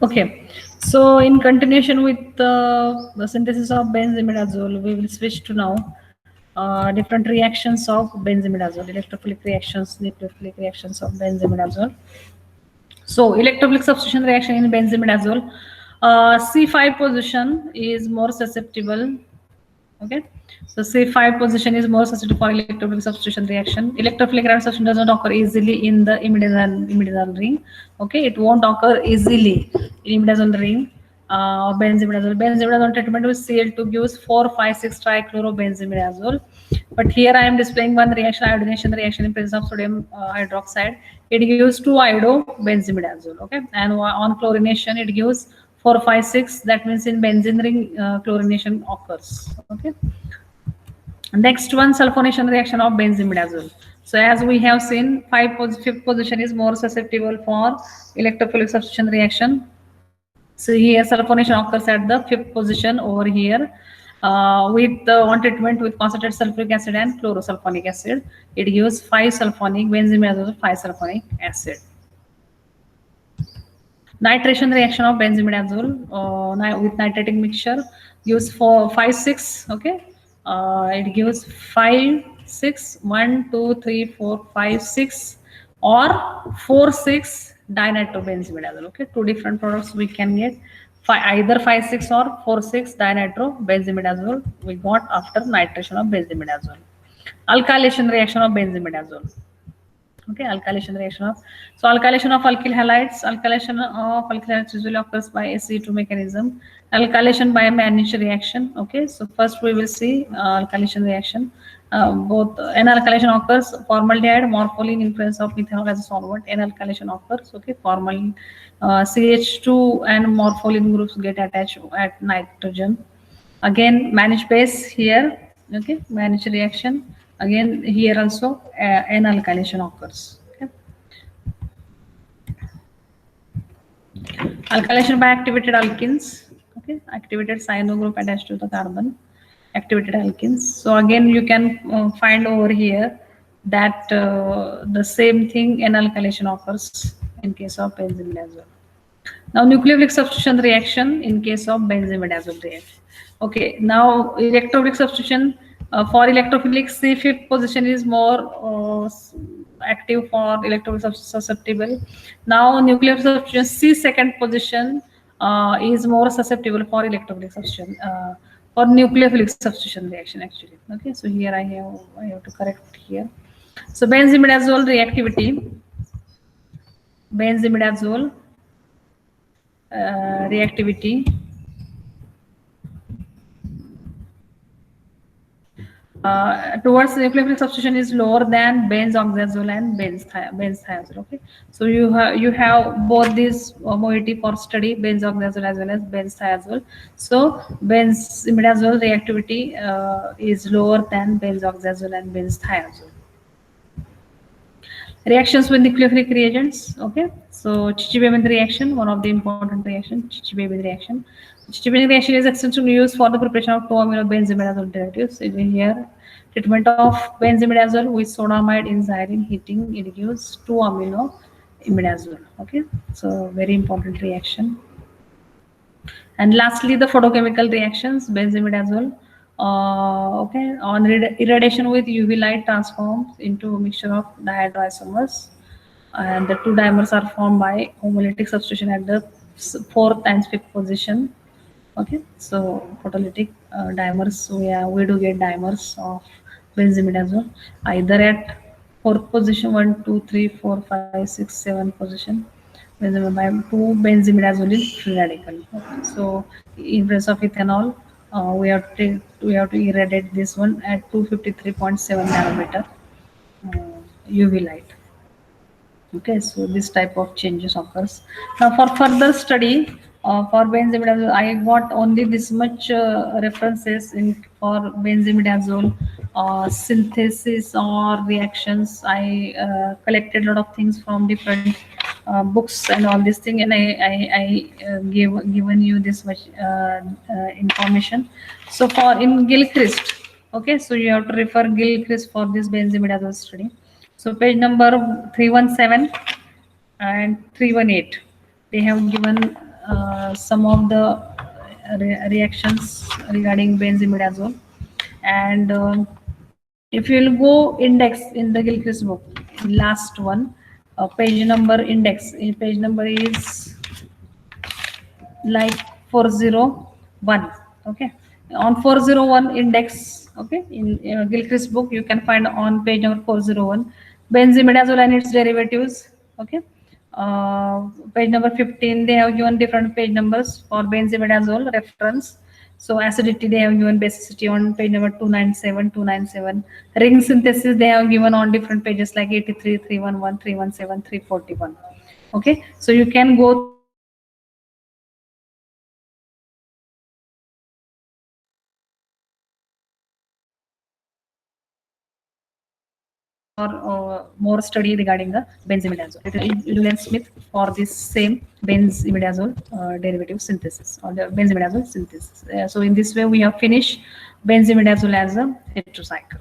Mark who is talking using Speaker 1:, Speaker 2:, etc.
Speaker 1: Okay, so in continuation with the synthesis of benzimidazole, we will switch to now different reactions of benzimidazole, electrophilic reactions, nucleophilic reactions of benzimidazole. So electrophilic substitution reaction in benzimidazole, C5 position is more susceptible. Okay, so C5 position is more susceptible for electrophilic substitution reaction. Electrophilic substitution does not occur easily in the imidazole ring. Okay, it won't occur easily in imidazole ring. Benzimidazole. Benzimidazole treatment with Cl2 gives 4,5,6 trichlorobenzimidazole. But here I am displaying one reaction, iodination reaction in presence of sodium hydroxide. It gives 2 iodobenzimidazole. Okay, and on chlorination it gives 4,5,6. That means in benzene ring chlorination occurs. Okay. Next one, sulfonation reaction of benzimidazole. So as we have seen, fifth position is more susceptible for electrophilic substitution reaction. So here sulfonation occurs at the fifth position over here with the one treatment with concentrated sulfuric acid and chlorosulfonic acid. It gives 5 sulfonic, benzimidazole 5 sulfonic acid. Nitration reaction of benzimidazole with nitratic mixture gives 4, 5, 6. Okay, it gives 5, 6, 1, 2, 3, 4, 5, 6, or 4, 6 dinitrobenzimidazole. Okay, two different products we can get. Either 5, 6 or 4, 6 dinitrobenzimidazole we got after nitration of benzimidazole. Alkylation reaction of benzimidazole. Okay, alkylation reaction of, so alkylation of alkyl halides. Alkylation of alkyl halides usually occurs by SE2 mechanism. Alkylation by Manish reaction. Okay, so first we will see alkylation reaction. Both N alkylation occurs, formaldehyde, morpholine in presence of methanol as a solvent. N alkylation occurs. Okay, formalin, CH2 and morpholine groups get attached at nitrogen. Again, Manish base here. Okay, Manish reaction. Again, here also N alkylation occurs. Okay. Alkylation by activated alkenes. Okay, activated cyano group attached to the carbon. Activated alkenes. So again, you can find over here that the same thing N alkylation occurs in case of benzimidazole. Now nucleophilic substitution reaction in case of benzimidazole reaction. Okay, now electrophilic substitution for electrophilic C5th position is more active for electrophilic susceptible. Now nucleophilic substitution C2nd position is more susceptible for electrophilic substitution for nucleophilic substitution reaction actually. Okay, so here I have to correct here. So benzimidazole reactivity. Benzimidazole reactivity towards nucleophilic substitution is lower than benzoxazole and benzthiazole. Okay, so you have both these moiety for study, benzoxazole as well as benzthiazole. So benzimidazole reactivity is lower than benzoxazole and benzthiazole. Reactions with nucleophilic reagents. Okay, so Chichi-Bevin reaction, one of the important reactions, Chichi-Bevin reaction. Chichi-Bevin reaction is extensively used for the preparation of 2-amino-benzimidazole derivatives. Here, treatment of benzimidazole with sodamide in xylene heating, it gives 2-amino-imidazole. Okay, so very important reaction. And lastly, the photochemical reactions, benzimidazole. Okay, on irradiation with UV light transforms into a mixture of dihydroisomers, and the two dimers are formed by homolytic substitution at the 4th and 5th position. Okay, so photolytic dimers, we do get dimers of benzimidazole either at 4th position, 1, 2, 3, 4, 5, 6, 7 position. Benzimidazole 2 benzimidazole is free radical. Okay. So in presence of ethanol, we have to irradiate this one at 253.7 nanometer UV light. Okay, so this type of changes occurs. Now for further study for benzimidazole, I got only this much references in for benzimidazole synthesis or reactions. I collected a lot of things from different books and all this thing, and I given you this much information. So for in Gilchrist, okay, so you have to refer Gilchrist for this benzimidazole study. So page number 317 and 318, they have given some of the reactions regarding benzimidazole. And if you will go index in the Gilchrist book, last one, page number index, page number is like 401. Okay, on 401 index, okay, in Gilchrist book you can find on page number 401 benzimidazole and its derivatives. Okay, page number 15 they have given different page numbers for benzimidazole reference. So acidity they have given basicity on page number 297. Ring synthesis they have given on different pages like 83, 311, 317, 341. Okay, so you can go or more study regarding the benzimidazole. It is Julian Smith for this same benzimidazole derivative synthesis or the benzimidazole synthesis. So in this way, we have finished benzimidazole as a heterocycle.